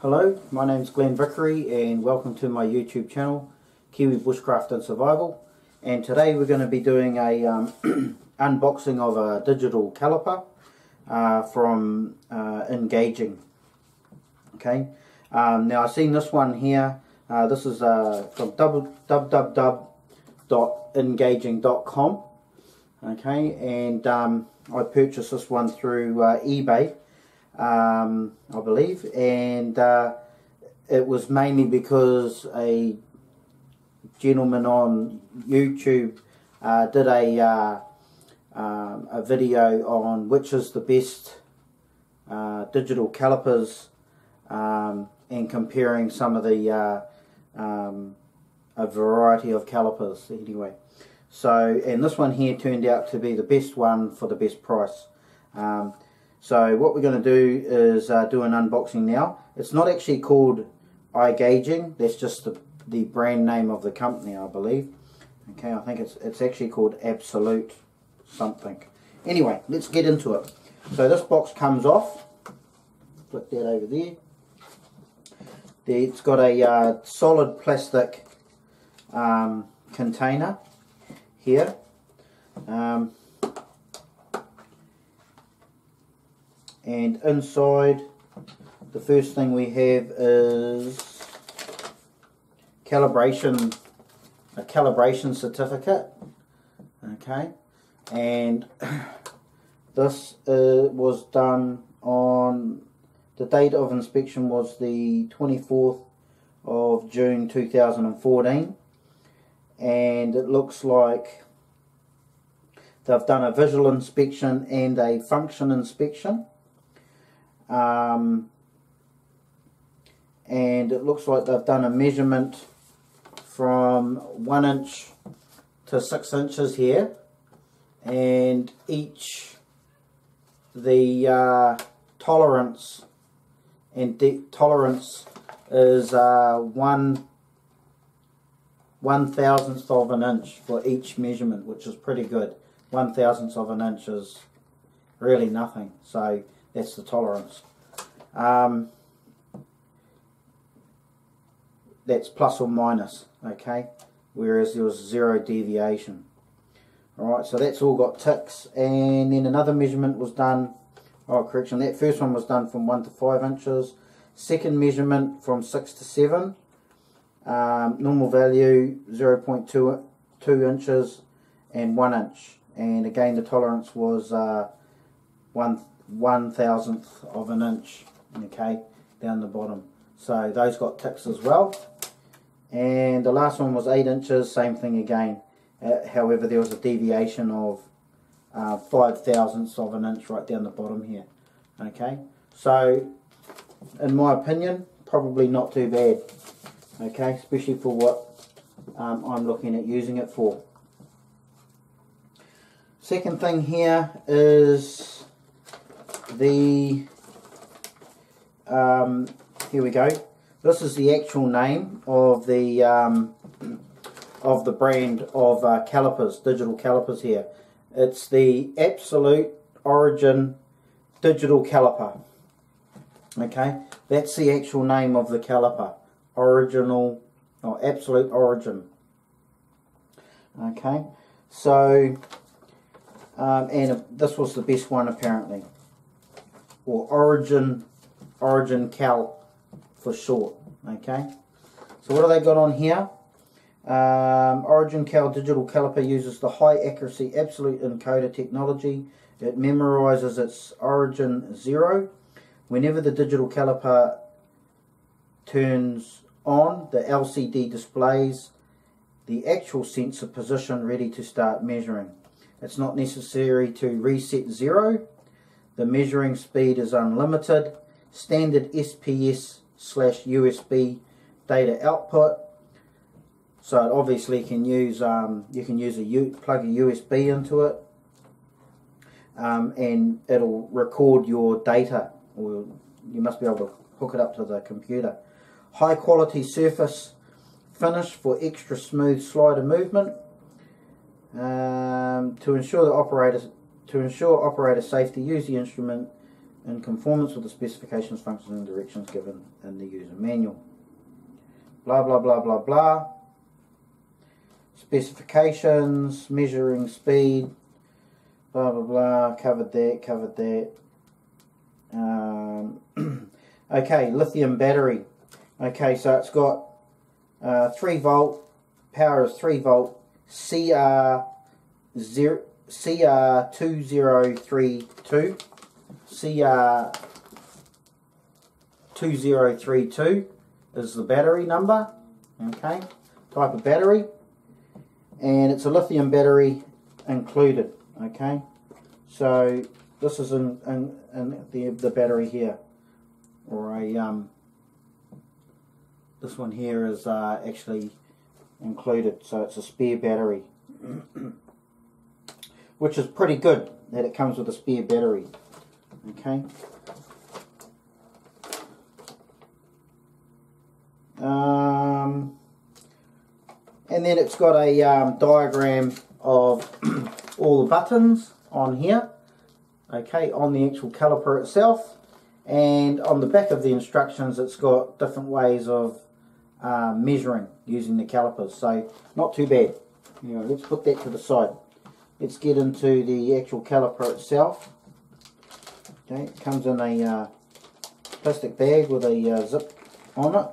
Hello, my name's Glenn Vickery and welcome to my YouTube channel, Kiwi Bushcraft and Survival. And today we're going to be doing a unboxing of a digital caliper from iGaging. Okay, now I've seen this one here. This is from www.igaging.com. Okay, and I purchased this one through eBay, I believe, and it was mainly because a gentleman on YouTube did a video on which is the best digital calipers, and comparing some of the a variety of calipers anyway. So, and this one here turned out to be the best one for the best price. So what we're going to do is do an unboxing now. It's not actually called iGaging, that's just the brand name of the company, I believe. Okay, I think it's actually called Absolute something. Anyway, let's get into it. So this box comes off. Flip that over there. It's got a solid plastic container here. And inside, the first thing we have is a calibration certificate. Okay, and this was done on, the date of inspection was the 24th of June 2014, and it looks like they've done a visual inspection and a function inspection. And it looks like they've done a measurement from 1 inch to 6 inches here, and the tolerance and tolerance is 1/1000th of an inch for each measurement, which is pretty good. 1/1000th of an inch is really nothing, so that's the tolerance. That's plus or minus, okay, whereas there was 0 deviation. Alright, so that's all got ticks. And then another measurement was done, correction, that first one was done from 1 to 5 inches. Second measurement from 6 to 7. Normal value 0.2 inches and 1 inch. And again, the tolerance was 1/1000th of an inch, okay, down the bottom. So those got ticks as well. And the last one was 8 inches, same thing again. However, there was a deviation of 5/1000ths of an inch right down the bottom here. Okay, so in my opinion, probably not too bad. Okay, especially for what I'm looking at using it for. Second thing here is the here we go. This is the actual name of the brand of calipers, digital calipers here. It's the Absolute Origin Digital Caliper. Okay, that's the actual name of the caliper. Original, or Absolute Origin. Okay, so and this was the best one apparently, or Origin Cal for short. Okay, so what have they got on here? Origin Cal Digital Caliper uses the high accuracy Absolute encoder technology. It memorizes its origin 0. Whenever the digital caliper turns on, the LCD displays the actual sensor position ready to start measuring. It's not necessary to reset 0. The measuring speed is unlimited. Standard SPS/USB data output. So it obviously can use you can use plug a USB into it, and it'll record your data, or you must be able to hook it up to the computer. High quality surface finish for extra smooth slider movement. To ensure operator safety, use the instrument in conformance with the specifications, functions and directions given in the user manual. Blah blah blah blah blah. Specifications, measuring speed, blah blah blah, covered that. Okay, lithium battery. Okay, so it's got 3 volt, power is 3 volt, CR2032, CR2032 is the battery number, okay, type of battery, and it's a lithium battery included, okay, so this is in the battery here, or this one here is actually included, so it's a spare battery, which is pretty good that it comes with a spare battery, okay. And then it's got a diagram of all the buttons on here, okay, on the actual caliper itself, and on the back of the instructions it's got different ways of measuring using the calipers, so not too bad. You know, let's put that to the side. Let's get into the actual caliper itself. Okay, it comes in a plastic bag with a zip on it.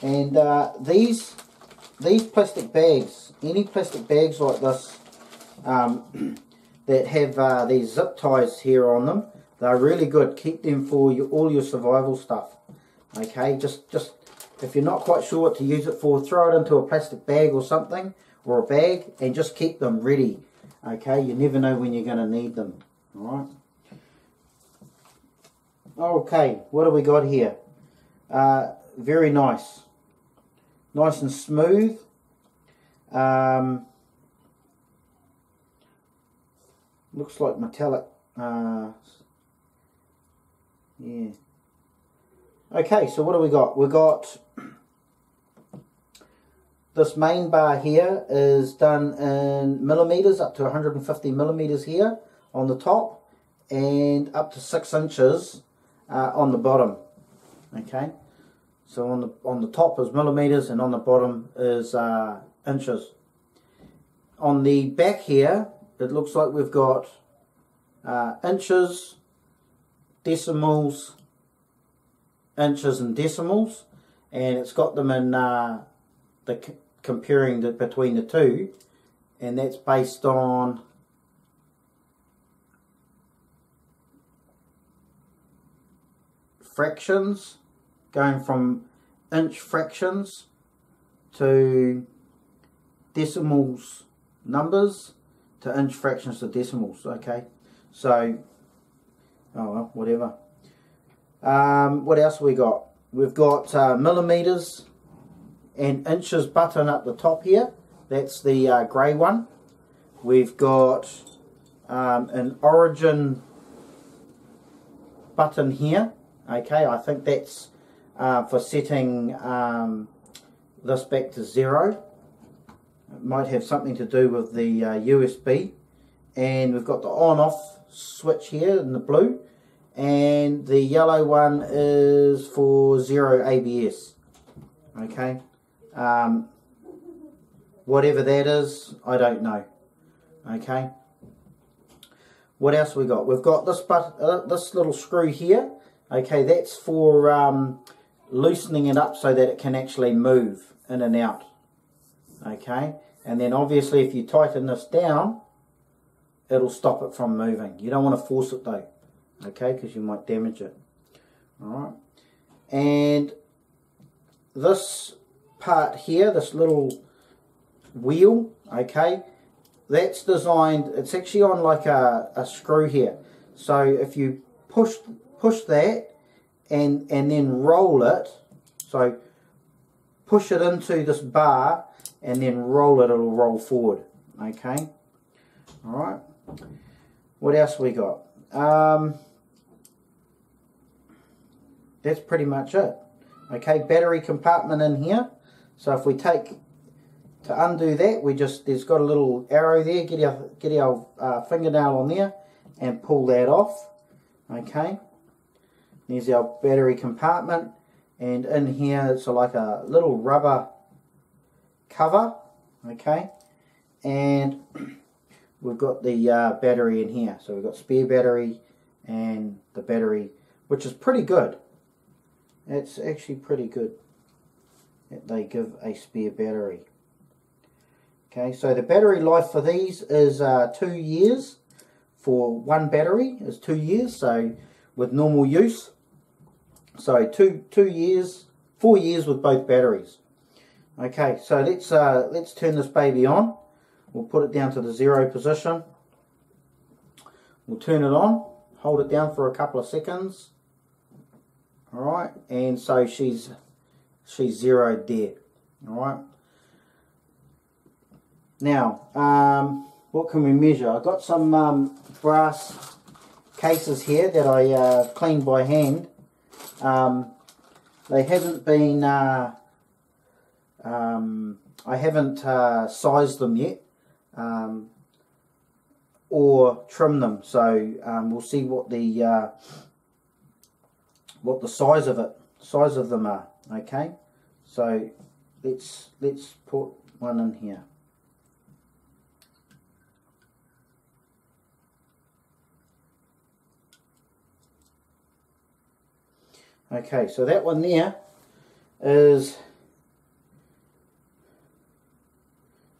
And these plastic bags, any plastic bags like this that have these zip ties here on them, they're really good. Keep them for all your survival stuff. Okay, just if you're not quite sure what to use it for, throw it into a plastic bag or something, or a bag, and just keep them ready. Okay, you never know when you're going to need them. Alright. Okay, what do we got here? Very nice. Nice and smooth. Looks like metallic. Yeah. Okay, so what do we got? We got this main bar here is done in millimeters, up to 150 millimeters here on the top, and up to 6 inches on the bottom. Okay, so on the top is millimeters, and on the bottom is inches. On the back here, it looks like we've got inches, decimals, inches and decimals, and it's got them in comparing between the two, and that's based on fractions, going from inch fractions to decimals numbers to inch fractions to decimals. Okay, so oh well, whatever. What else we got? We've got millimeters and inches button up the top here. That's the grey one. We've got an origin button here. Okay, I think that's for setting this back to 0. It might have something to do with the USB. And we've got the on-off switch here in the blue. And the yellow one is for 0 ABS. Okay. Whatever that is, I don't know. Okay. What else we got? We've got this this little screw here. Okay, that's for loosening it up so that it can actually move in and out. Okay, and then obviously if you tighten this down, it'll stop it from moving. You don't want to force it though. Okay, because you might damage it. Alright, and this part here, this little wheel, okay, that's designed, it's actually on like a screw here. So if you push that and then roll it, so push it into this bar and then roll it, it'll roll forward. Okay, alright, what else we got? That's pretty much it. Okay, battery compartment in here. So if we take, to undo that, we just, there's got a little arrow there, get our fingernail on there, and pull that off. Okay, there's our battery compartment, and in here it's like a little rubber cover. Okay, and we've got the battery in here, so we've got spare battery and the battery, which is pretty good. It's actually pretty good that they give a spare battery. Okay, so the battery life for these is 2 years. For one battery is 2 years, so with normal use. So 2 years, 4 years with both batteries. Okay, so let's turn this baby on. We'll put it down to the 0 position. We'll turn it on, hold it down for a couple of seconds. Alright, and so she's zeroed there. Alright. Now, what can we measure? I've got some brass cases here that I cleaned by hand. They haven't been, I haven't sized them yet, or trimmed them. So we'll see what the size of them are. Okay, so let's put one in here. Okay, so that one there is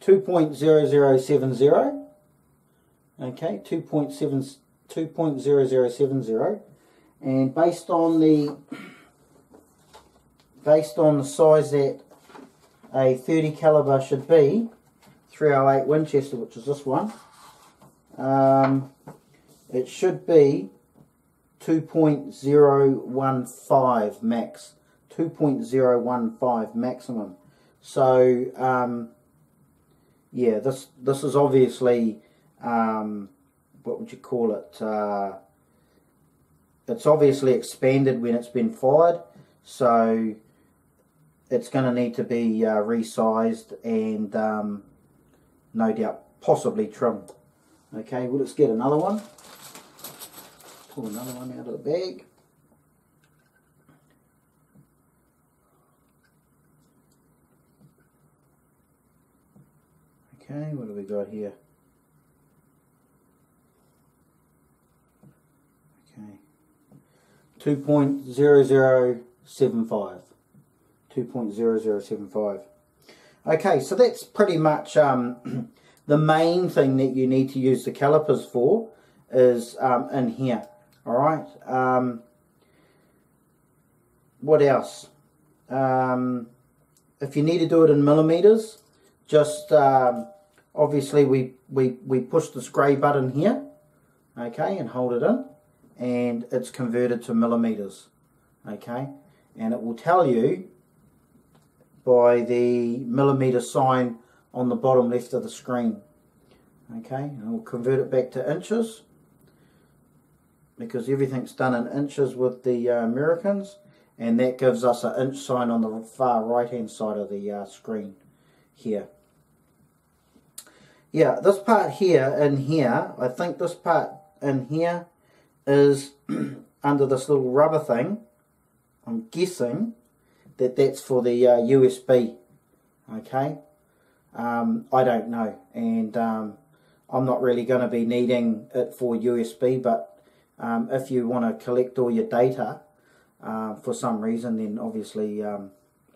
2.0070. Okay, 2.0070, and based on the size that a 30 caliber should be, 308 Winchester, which is this one, it should be 2.015 max, 2.015 maximum. So yeah, this is obviously what would you call it? It's obviously expanded when it's been fired, so it's going to need to be resized and no doubt possibly trimmed. Okay, well, let's get another one. Pull another one out of the bag. Okay, what do we got here? Okay, 2.0075. 2.0075. Okay, so that's pretty much the main thing that you need to use the calipers for is in here. Alright, what else? If you need to do it in millimeters, just obviously we push this grey button here, okay, and hold it in, and it's converted to millimeters, okay, and it will tell you by the millimeter sign on the bottom left of the screen, okay, and we'll convert it back to inches, because everything's done in inches with the Americans, and that gives us an inch sign on the far right hand side of the screen here. Yeah, this part here in here, I think this part in here is under this little rubber thing. I'm guessing that that's for the USB, okay. I don't know, and I'm not really going to be needing it for USB, but if you want to collect all your data for some reason, then obviously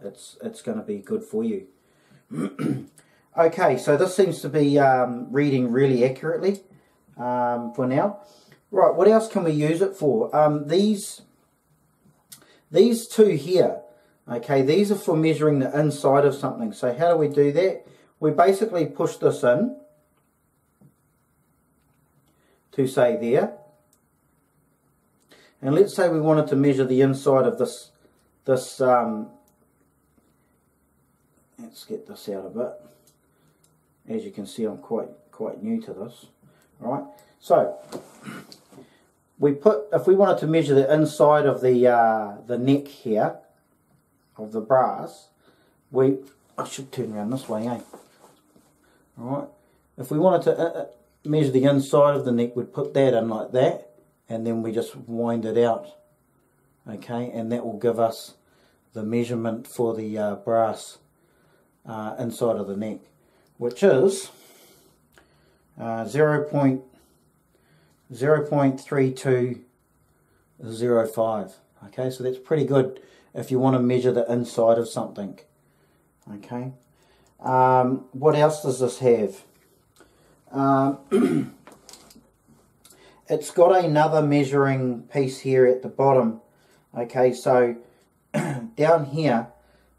it's going to be good for you. Okay, so this seems to be reading really accurately for now. Right, what else can we use it for? These two here, okay, these are for measuring the inside of something. So how do we do that? We basically push this in to say there. And let's say we wanted to measure the inside of this let's get this out a bit. As you can see, I'm quite new to this. All right, so if we wanted to measure the inside of the neck here of the brass, I should turn around this way, eh? All right, if we wanted to measure the inside of the neck, we'd put that in like that, and then we just wind it out, okay, and that will give us the measurement for the brass inside of the neck, which is 0.3205. Okay, so that's pretty good if you want to measure the inside of something. Okay, what else does this have? It's got another measuring piece here at the bottom. Okay, so down here,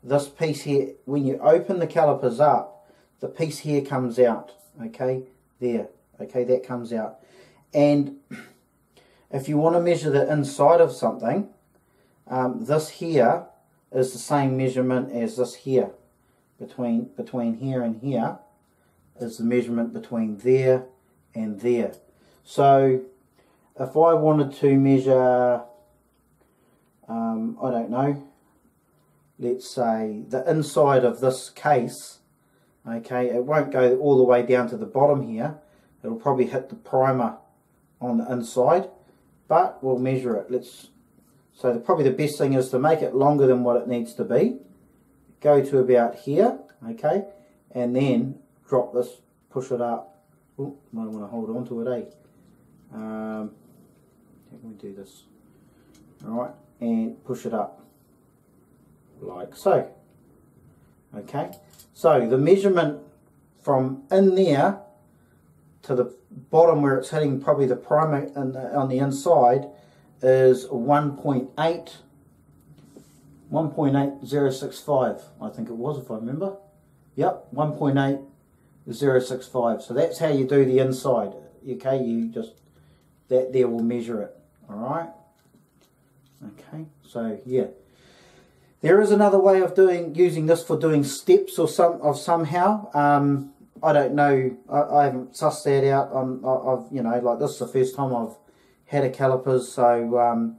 this piece here, when you open the calipers up, the piece here comes out. Okay, there. Okay, that comes out. And if you want to measure the inside of something, this here is the same measurement as this here. Between here and here is the measurement between there and there. So if I wanted to measure, I don't know, let's say the inside of this case, okay, it won't go all the way down to the bottom here. It'll probably hit the primer on the inside, but we'll measure it. So probably the best thing is to make it longer than what it needs to be. Go to about here, okay, and drop this, push it up. Ooh, might want to hold on to it, how can we do this? Alright, and push it up, like so. Okay, so the measurement from in there to the bottom where it's hitting probably the primer on the inside is 1.8065, I think it was, if I remember. Yep, 1.8065. So that's how you do the inside. Okay, you just, that there will measure it. Alright. Okay, so yeah. There is another way of using this for doing steps or somehow. I don't know. I haven't sussed that out. I've like this is the first time I've had a calipers, so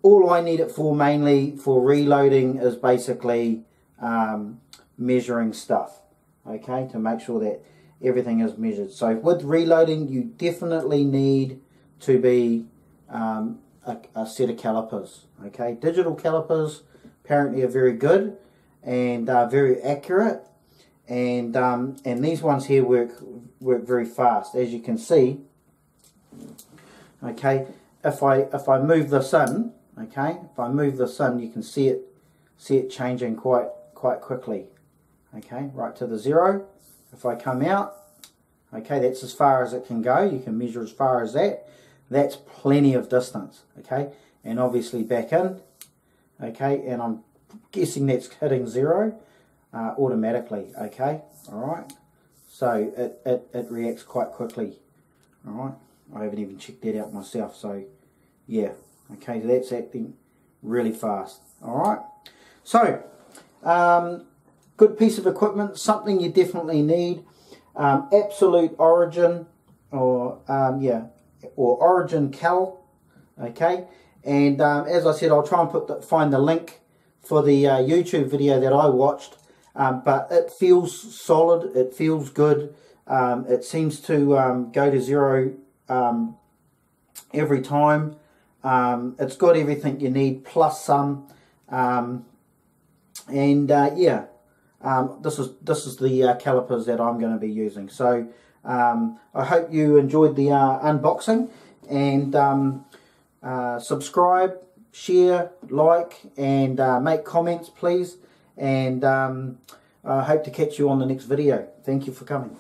all I need it for mainly for reloading is basically measuring stuff. Okay, to make sure that everything is measured. So with reloading, you definitely need to be a set of calipers. Okay, digital calipers apparently are very good and very accurate, and these ones here work very fast, as you can see. Okay, if I move this in, okay, if I move this in, you can see it changing quite quickly. Okay, right to the 0. If I come out, okay, that's as far as it can go. You can measure as far as that. That's plenty of distance. Okay, and obviously back in. Okay, and I'm guessing that's hitting 0 automatically. Okay, all right. So it reacts quite quickly. All right, I haven't even checked that out myself. So yeah, okay, so that's acting really fast. All right, so good piece of equipment, something you definitely need. Absolute Origin, or Origin Cal. Okay, and as I said, I'll try and find the link for the YouTube video that I watched. But it feels solid, it feels good. It seems to go to 0 every time. It's got everything you need plus some. Yeah, this is the calipers that I'm going to be using. So I hope you enjoyed the unboxing, and subscribe, share, like, and make comments please, and I hope to catch you on the next video. Thank you for coming.